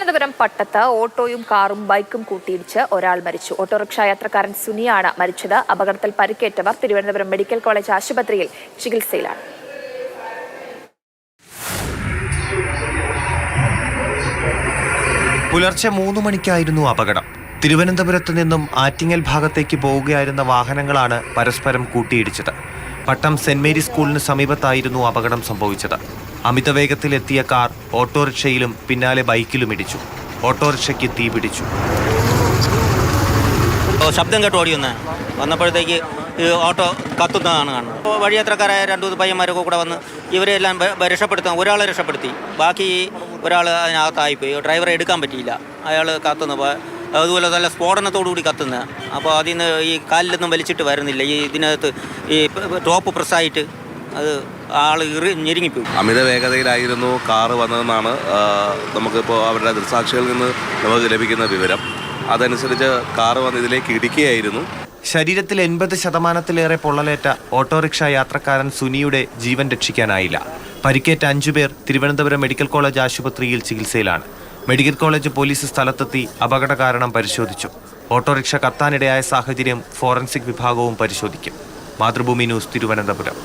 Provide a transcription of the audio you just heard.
തിരുവനന്തപുരം പട്ടത്ത് ഓട്ടോയും കാറും ബൈക്കും കൂട്ടിയിടിച്ച് ഒരാൾ മരിച്ചു. ഓട്ടോറിക്ഷ യാത്രക്കാരൻ സുനിയാണ് മരിച്ചത്. അപകടത്തിൽ പരിക്കേറ്റവർ തിരുവനന്തപുരം മെഡിക്കൽ കോളേജ് ആശുപത്രിയിൽ ചികിത്സയിലാണ്. പുലർച്ചെ 3 മണിക്കായിരുന്നു അപകടം. തിരുവനന്തപുരത്ത് നിന്നും ആറ്റിങ്ങൽ ഭാഗത്തേക്ക് പോവുകയായിരുന്ന വാഹനങ്ങളാണ് പരസ്പരം കൂട്ടിയിടിച്ചത്. പട്ടം സെന്റ് മേരീസ് സ്കൂളിന് സമീപത്തായിരുന്നു അപകടം സംഭവിച്ചത്. അമിതവേഗത്തിലെത്തിയ കാർ ഓട്ടോറിക്ഷയിലും പിന്നാലെ ബൈക്കിലും ഇടിച്ചു. ഓട്ടോറിക്ഷയ്ക്ക് തീപിടിച്ചു. ശബ്ദം കേട്ട് ഓടി വന്നപ്പോഴത്തേക്ക് ഓട്ടോ കത്തുന്നതാണ് കാണുന്നത്. വഴിയാത്രക്കാരായ 2 പയ്യന്മാരൊക്കെ കൂടെ വന്ന് ഇവരെല്ലാം രക്ഷപ്പെടുത്താൻ ഒരാളെ രക്ഷപ്പെടുത്തി. ബാക്കി ഒരാൾ അതിനകത്തായിപ്പോയി. ഡ്രൈവറെ എടുക്കാൻ പറ്റിയില്ല. അയാൾ കത്തുന്നു. അതുപോലെ നല്ല സ്ഫോടനത്തോടുകൂടി കത്തുന്നത്. അപ്പോൾ അതിൽ നിന്ന് ഈ കാലിലൊന്നും വലിച്ചിട്ട് വരുന്നില്ല. ഇതിനകത്ത് ഈ ടോപ്പ് പ്രസ്സായിട്ട് അത് ആൾ ഞെരുങ്ങിപ്പോയി. അമിത വേഗതയിലായിരുന്നു കാറ് വന്നതെന്നാണ് നമുക്കിപ്പോൾ അവരുടെ ദൃക്സാക്ഷികളിൽ നിന്ന് നമുക്ക് ലഭിക്കുന്ന വിവരം. അതനുസരിച്ച് കാറ് വന്ന് ഇതിലേക്ക് ഇടിക്കുകയായിരുന്നു. ശരീരത്തിൽ 80% പൊള്ളലേറ്റ ഓട്ടോറിക്ഷ യാത്രക്കാരൻ സുനിയുടെ ജീവൻ രക്ഷിക്കാനായില്ല. പരിക്കേറ്റ 5 പേർ തിരുവനന്തപുരം മെഡിക്കൽ കോളേജ് ആശുപത്രിയിൽ ചികിത്സയിലാണ്. മെഡിക്കൽ കോളേജ് പോലീസ് സ്ഥലത്തെത്തി അപകട കാരണം പരിശോധിച്ചു. ഓട്ടോറിക്ഷ കത്താനിടയായ സാഹചര്യം ഫോറൻസിക് വിഭാഗവും പരിശോധിക്കും. മാതൃഭൂമി ന്യൂസ്, തിരുവനന്തപുരം.